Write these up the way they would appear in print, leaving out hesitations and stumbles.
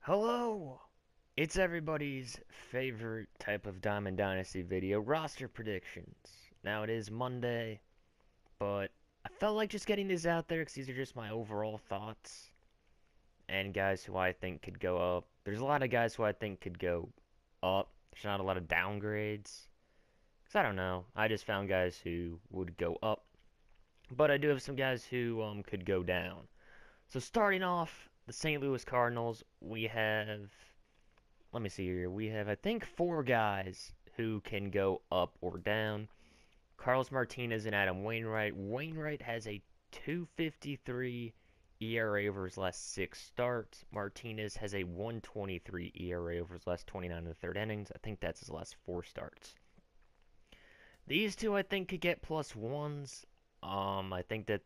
Hello! It's everybody's favorite type of Diamond Dynasty video, roster predictions. Now it is Monday, but I felt like just getting these out there because these are just my overall thoughts and guys who I think could go up. There's a lot of guys who I think could go up. There's not a lot of downgrades. Because I don't know. I just found guys who would go up. But I do have some guys who could go down. So starting off, the St. Louis Cardinals, we have let me see here. We have, I think, four guys who can go up or down. Carlos Martinez and Adam Wainwright. Wainwright has a 2.53 ERA over his last six starts. Martinez has a 1.23 ERA over his last 29 and the third innings. I think that's his last four starts. These two, I think, could get plus ones. I think that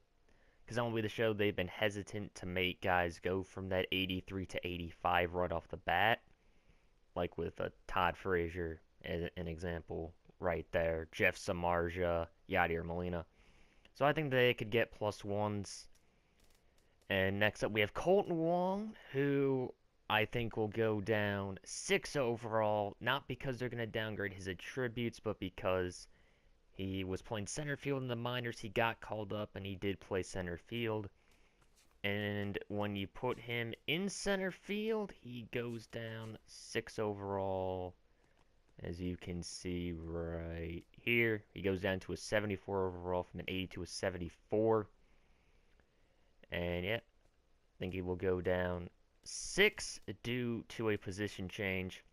because MLB The Show, they've been hesitant to make guys go from that 83 to 85 right off the bat, like with Todd Frazier as an example right there, Jeff Samardzija, Yadier Molina. So I think they could get plus ones. And next up we have Kolten Wong, who I think will go down 6 overall, not because they're going to downgrade his attributes, but because he was playing center field in the minors. He got called up and he did play center field. And when you put him in center field, he goes down 6 overall. As you can see right here, he goes down to a 74 overall from an 80 to a 74. And yeah, I think he will go down 6 due to a position change.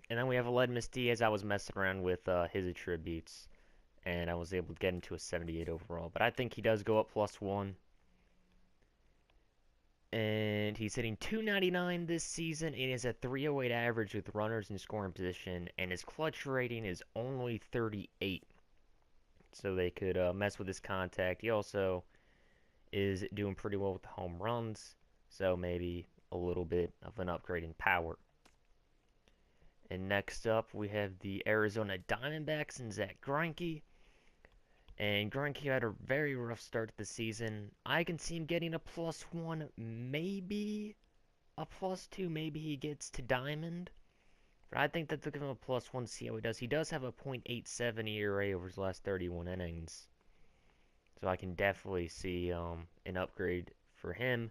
And then we have Aledmus Diaz. I was messing around with his attributes, and I was able to get him to a 78 overall. But I think he does go up plus 1. And he's hitting 299 this season. He has a 308 average with runners in scoring position, and his clutch rating is only 38. So they could mess with his contact. He also is doing pretty well with the home runs, so maybe a little bit of an upgrade in power. And next up, we have the Arizona Diamondbacks and Zach Greinke. And Greinke had a very rough start to the season. I can see him getting a plus 1, maybe a plus 2. Maybe he gets to Diamond. But I think that they'll give him a plus 1 to see how he does. He does have a .87 ERA over his last 31 innings. So I can definitely see an upgrade for him.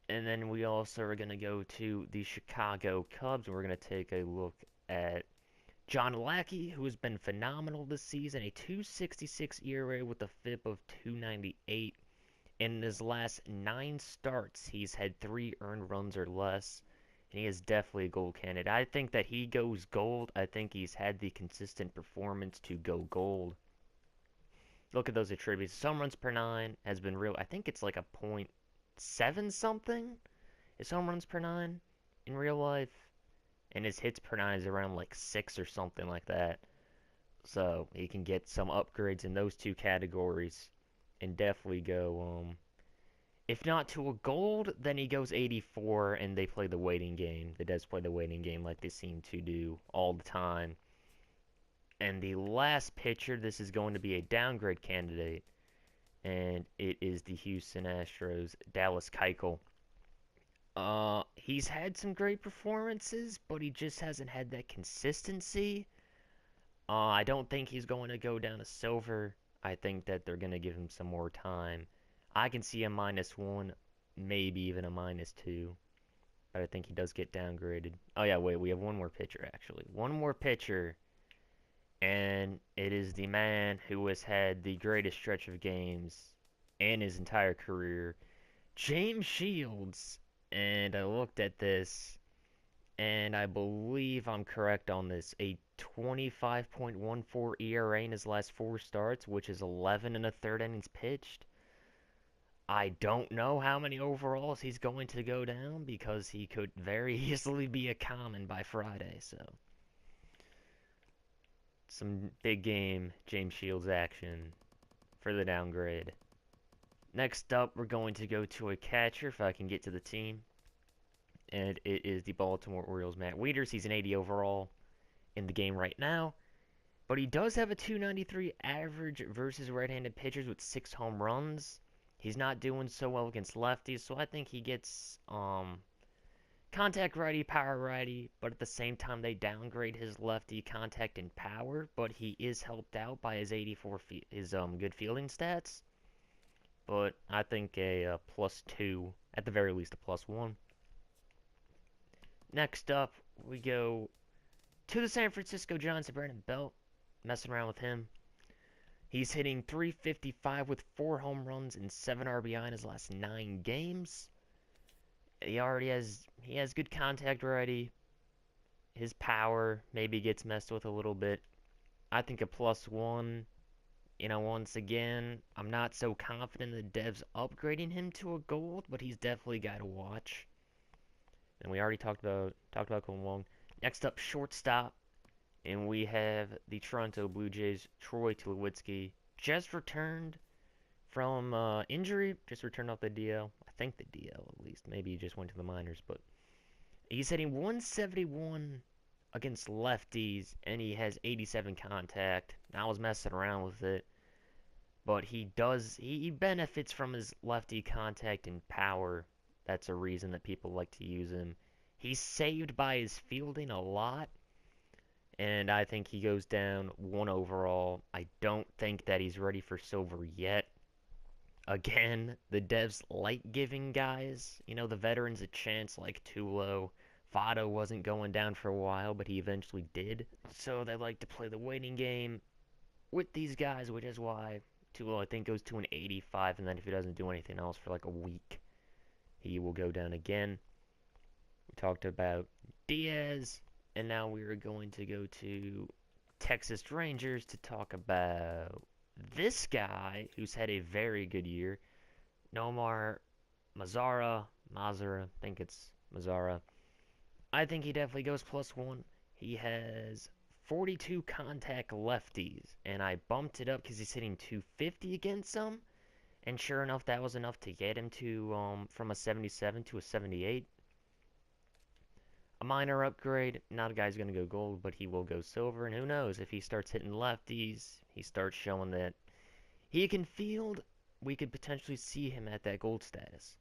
And then we also are going to go to the Chicago Cubs. And we're going to take a look at John Lackey, who has been phenomenal this season, a 2.66 ERA with a FIP of 2.98. In his last 9 starts, he's had 3 earned runs or less, and he is definitely a gold candidate. I think that he goes gold. I think he's had the consistent performance to go gold. Look at those attributes. Home runs per 9 has been real. I think it's like a .7 something. His home runs per 9 in real life. And his hits per 9 is around like 6 or something like that. So he can get some upgrades in those two categories and definitely go, if not to a gold, then he goes 84 and they play the waiting game. They does play the waiting game like they seem to do all the time. And the last pitcher, this is going to be a downgrade candidate, and it is the Houston Astros, Dallas Keuchel. He's had some great performances, but he just hasn't had that consistency. I don't think he's going to go down to silver. I think that they're going to give him some more time. I can see a -1, maybe even a -2. But I think he does get downgraded. Oh yeah, wait, we have one more pitcher actually. One more pitcher. And it is the man who has had the greatest stretch of games in his entire career, James Shields. And I looked at this, and I believe I'm correct on this. A 25.14 ERA in his last 4 starts, which is 11 and a third innings pitched. I don't know how many overalls he's going to go down because he could very easily be a common by Friday. So some big game James Shields action for the downgrade. Next up, we're going to go to a catcher, if I can get to the team. And it is the Baltimore Orioles, Matt Wieters. He's an 80 overall in the game right now. But he does have a 293 average versus right-handed pitchers with 6 home runs. He's not doing so well against lefties, so I think he gets contact righty, power righty, but at the same time they downgrade his lefty contact and power, but he is helped out by his 84 his good fielding stats. But I think a +2, at the very least a +1. Next up, we go to the San Francisco Giants, Brandon Belt, messing around with him. He's hitting .355 with 4 home runs and 7 RBI in his last 9 games. He has good contact already. His power maybe gets messed with a little bit. I think a +1. Once again, I'm not so confident the devs upgrading him to a gold, but he's definitely a guy to watch. And we already talked about Kolten Wong. Next up, shortstop, and we have the Toronto Blue Jays, Troy Tulowitzki, just returned from injury, just returned off the DL. I think the DL at least. Maybe he just went to the minors, but he's hitting .171 against lefties, and he has 87 contact. I was messing around with it, but he benefits from his lefty contact and power. That's a reason that people like to use him. He's saved by his fielding a lot, and I think he goes down 1 overall. I don't think that he's ready for silver yet. Again, the devs like giving guys, the veterans a chance like Tulo. Votto wasn't going down for a while, but he eventually did. So they like to play the waiting game with these guys, which is why Tulo, I think, goes to an 85, and then if he doesn't do anything else for like a week, he will go down again. We talked about Diaz, and now we are going to go to Texas Rangers to talk about this guy who's had a very good year, Nomar Mazara, I think it's Mazara. I think he definitely goes +1. He has 42 contact lefties, and I bumped it up because he's hitting .250 against them, and sure enough, that was enough to get him to from a 77 to a 78. A minor upgrade. Not a guy's going to go gold, but he will go silver. And who knows, if he starts hitting lefties, he starts showing that he can field, we could potentially see him at that gold status.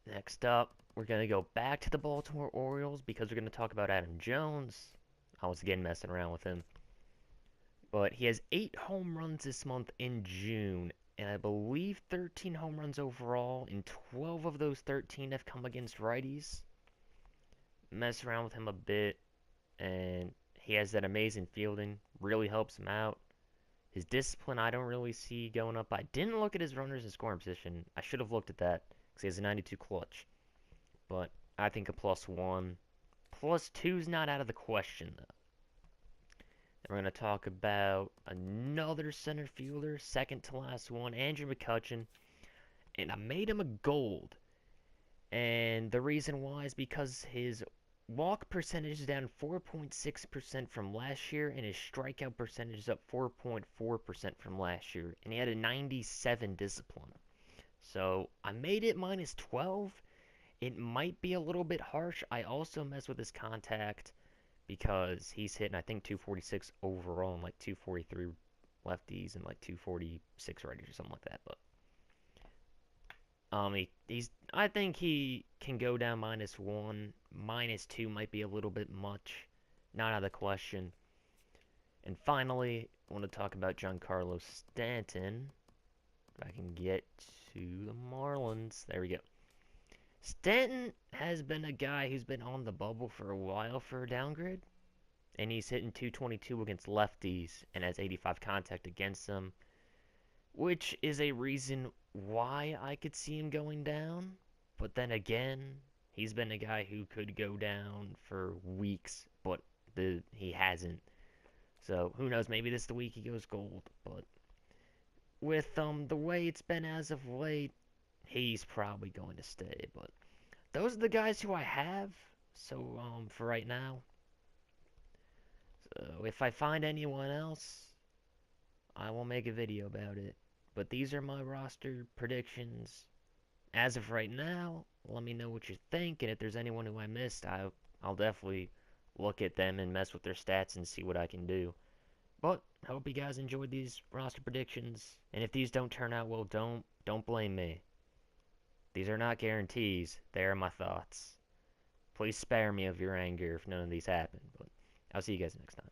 Next up, we're going to go back to the Baltimore Orioles because we're going to talk about Adam Jones. I was again messing around with him. But he has 8 home runs this month in June, and I believe 13 home runs overall, and 12 of those 13 have come against righties. Mess around with him a bit, and he has that amazing fielding, really helps him out. His discipline I don't really see going up. I didn't look at his runners in scoring position. I should have looked at that because he has a 92 clutch. But I think a +1. +2's not out of the question, though. And we're going to talk about another center fielder, second to last one, Andrew McCutchen. And I made him a gold. And the reason why is because his walk percentage is down 4.6% from last year, and his strikeout percentage is up 4.4% from last year. And he had a 97 discipline. So I made it -12. It might be a little bit harsh. I also mess with his contact because he's hitting, I think, .246 overall and like .243 lefties and like .246 righties or something like that. But I think he can go down -1. -2 might be a little bit much. Not out of the question. And finally, I want to talk about Giancarlo Stanton. If I can get to the Marlins. There we go. Stanton has been a guy who's been on the bubble for a while for a downgrade. And he's hitting .222 against lefties and has 85 contact against them. Which is a reason why I could see him going down. But then again, he's been a guy who could go down for weeks, but he hasn't. So who knows, maybe this is the week he goes gold. But with the way it's been as of late, he's probably going to stay. But those are the guys who I have. So for right now. So if I find anyone else, I will make a video about it. But these are my roster predictions. As of right now, let me know what you think. And if there's anyone who I missed, I'll definitely look at them and mess with their stats and see what I can do. But I hope you guys enjoyed these roster predictions. And if these don't turn out well, don't blame me. These are not guarantees. They are my thoughts. Please spare me of your anger if none of these happen. But I'll see you guys next time.